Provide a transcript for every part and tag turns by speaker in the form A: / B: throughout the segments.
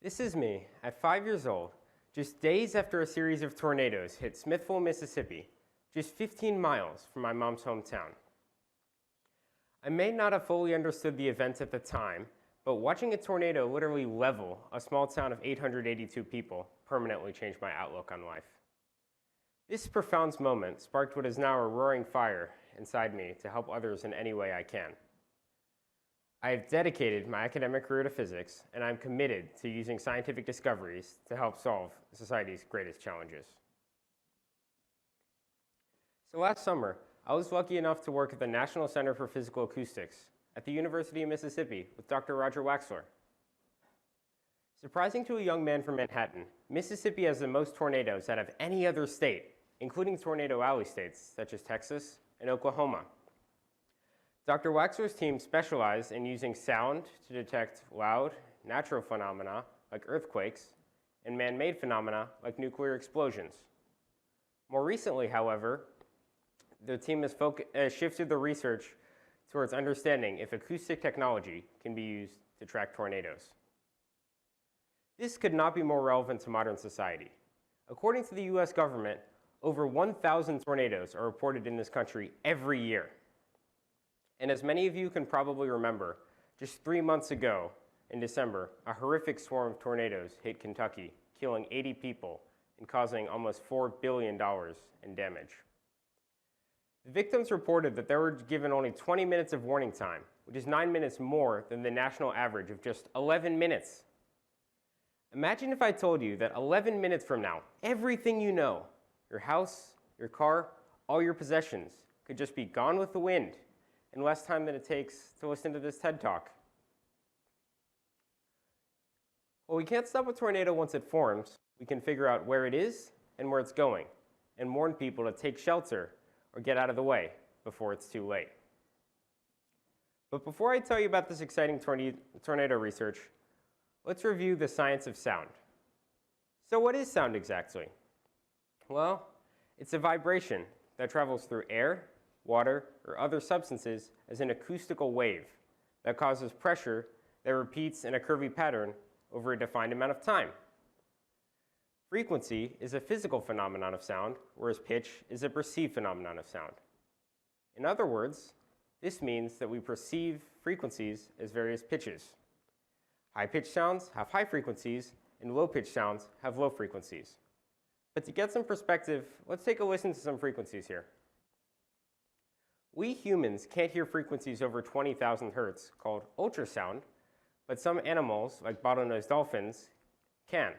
A: This is me at 5 years old, just days after a series of tornadoes hit Smithville, Mississippi, just 15 miles from my mom's hometown. I may not have fully understood the events at the time, but watching a tornado literally level a small town of 882 people permanently changed my outlook on life. This profound moment sparked what is now a roaring fire inside me to help others in any way I can. I have dedicated my academic career to physics, and I'm committed to using scientific discoveries to help solve society's greatest challenges. So last summer, I was lucky enough to work at the National Center for Physical Acoustics at the University of Mississippi with Dr. Roger Waxler. Surprising to a young man from Manhattan, Mississippi has the most tornadoes out of any other state, including Tornado Alley states such as Texas and Oklahoma. Dr. Waxler's team specialized in using sound to detect loud, natural phenomena like earthquakes and man-made phenomena like nuclear explosions. More recently, however, the team has shifted the research towards understanding if acoustic technology can be used to track tornadoes. This could not be more relevant to modern society. According to the US government, over 1,000 tornadoes are reported in this country every year. And as many of you can probably remember, just 3 months ago, in December, a horrific swarm of tornadoes hit Kentucky, killing 80 people and causing almost $4 billion in damage. The victims reported that they were given only 20 minutes of warning time, which is 9 minutes more than the national average of just 11 minutes. Imagine if I told you that 11 minutes from now, everything you know, your house, your car, all your possessions, could just be gone with the wind in less time than it takes to listen to this TED Talk. Well, we can't stop a tornado once it forms. We can figure out where it is and where it's going, and warn people to take shelter or get out of the way before it's too late. But before I tell you about this exciting tornado research, let's review the science of sound. So what is sound exactly? Well, it's a vibration that travels through air, water, or other substances as an acoustical wave that causes pressure that repeats in a curvy pattern over a defined amount of time. Frequency is a physical phenomenon of sound, whereas pitch is a perceived phenomenon of sound. In other words, this means that we perceive frequencies as various pitches. High-pitched sounds have high frequencies, and low-pitched sounds have low frequencies. But to get some perspective, let's take a listen to some frequencies here. We humans can't hear frequencies over 20,000 hertz, called ultrasound, but some animals, like bottlenose dolphins, can.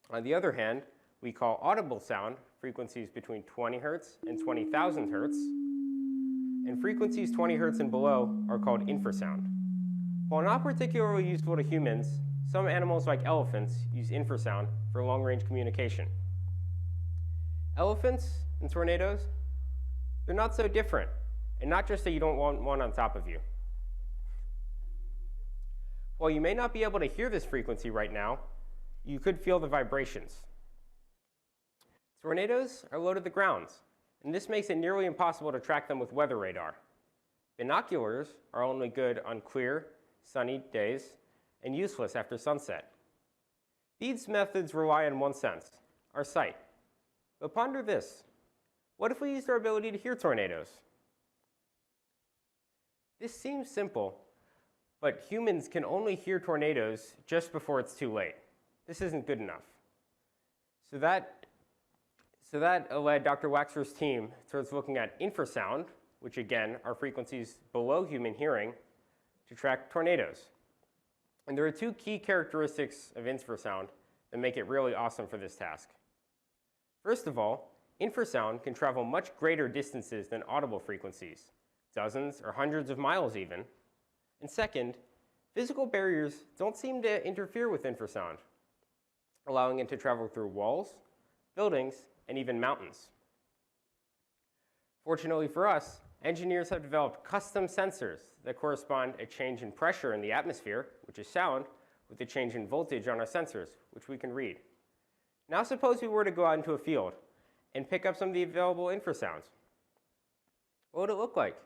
A: On the other hand, we call audible sound frequencies between 20 hertz and 20,000 hertz, and frequencies 20 hertz and below are called infrasound. While not particularly useful to humans, some animals like elephants use infrasound for long-range communication. Elephants and tornadoes, they're not so different, and not just that you don't want one on top of you. While you may not be able to hear this frequency right now, you could feel the vibrations. Tornadoes are low to the ground, and this makes it nearly impossible to track them with weather radar. Binoculars are only good on clear, sunny days and useless after sunset. These methods rely on one sense, our sight. But ponder this. What if we used our ability to hear tornadoes? This seems simple, but humans can only hear tornadoes just before it's too late. This isn't good enough. So that led Dr. Waxler's team towards looking at infrasound, which again are frequencies below human hearing, to track tornadoes. And there are two key characteristics of infrasound that make it really awesome for this task. First of all, infrasound can travel much greater distances than audible frequencies, dozens or hundreds of miles even. And second, physical barriers don't seem to interfere with infrasound, allowing it to travel through walls, buildings, and even mountains. Fortunately for us, engineers have developed custom sensors that correspond a change in pressure in the atmosphere, which is sound, with a change in voltage on our sensors, which we can read. Now suppose we were to go out into a field and pick up some of the available infrasounds. What would it look like?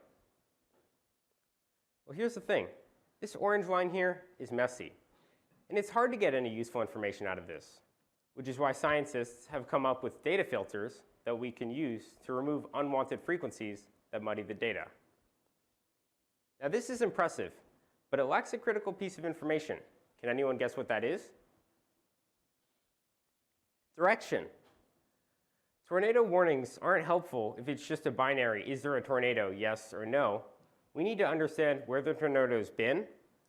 A: Well, here's the thing. This orange line here is messy. And it's hard to get any useful information out of this, which is why scientists have come up with data filters that we can use to remove unwanted frequencies that muddy the data. Now this is impressive, but it lacks a critical piece of information. Can anyone guess what that is? Direction. Tornado warnings aren't helpful if it's just a binary, is there a tornado, yes or no. We need to understand where the tornado's been,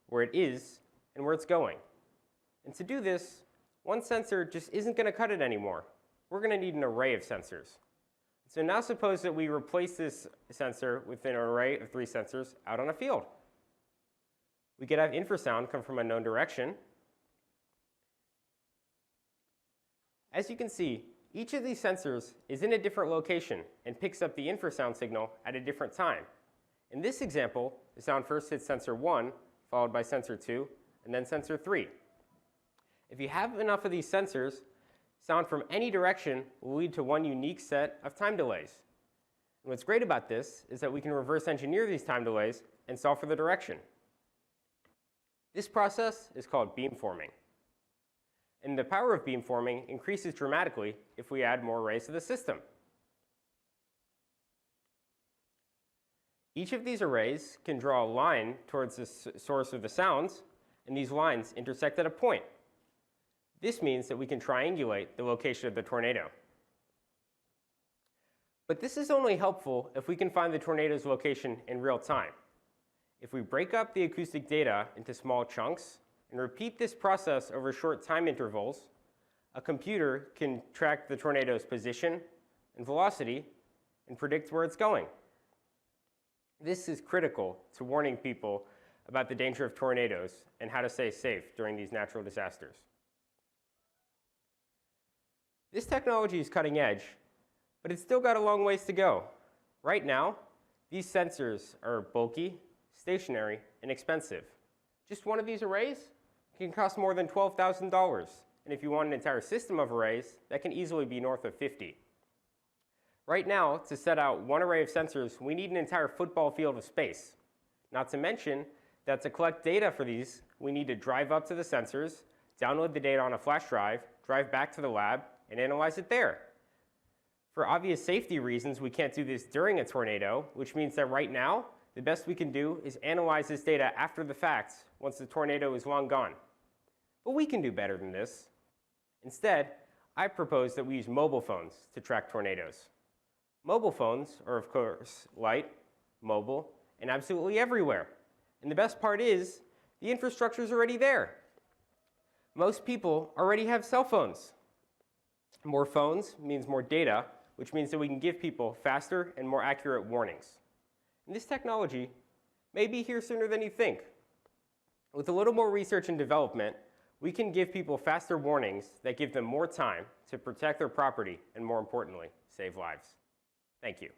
A: where it is, and where it's going. And to do this, one sensor just isn't going to cut it anymore. We're going to need an array of sensors. So now suppose that we replace this sensor with an array of 3 sensors out on a field. We could have infrasound come from a known direction. As you can see, each of these sensors is in a different location and picks up the infrasound signal at a different time. In this example, the sound first hits sensor 1, followed by sensor 2, and then sensor 3. If you have enough of these sensors, sound from any direction will lead to one unique set of time delays. And what's great about this is that we can reverse engineer these time delays and solve for the direction. This process is called beamforming. And the power of beamforming increases dramatically if we add more arrays to the system. Each of these arrays can draw a line towards the source of the sounds, and these lines intersect at a point. This means that we can triangulate the location of the tornado. But this is only helpful if we can find the tornado's location in real time. If we break up the acoustic data into small chunks and repeat this process over short time intervals, a computer can track the tornado's position and velocity and predict where it's going. This is critical to warning people about the danger of tornadoes and how to stay safe during these natural disasters. This technology is cutting edge, but it's still got a long ways to go. Right now, these sensors are bulky, stationary, and expensive. Just one of these arrays can cost more than $12,000, and if you want an entire system of arrays, that can easily be north of $50,000. Right now, to set out one array of sensors, we need an entire football field of space. Not to mention that to collect data for these, we need to drive up to the sensors, download the data on a flash drive, drive back to the lab, and analyze it there. For obvious safety reasons, we can't do this during a tornado, which means that right now, the best we can do is analyze this data after the fact, once the tornado is long gone. But we can do better than this. Instead, I propose that we use mobile phones to track tornadoes. Mobile phones are, of course, light, mobile, and absolutely everywhere. And the best part is, the infrastructure is already there. Most people already have cell phones. More phones means more data, which means that we can give people faster and more accurate warnings. And this technology may be here sooner than you think. With a little more research and development, we can give people faster warnings that give them more time to protect their property and, more importantly, save lives. Thank you.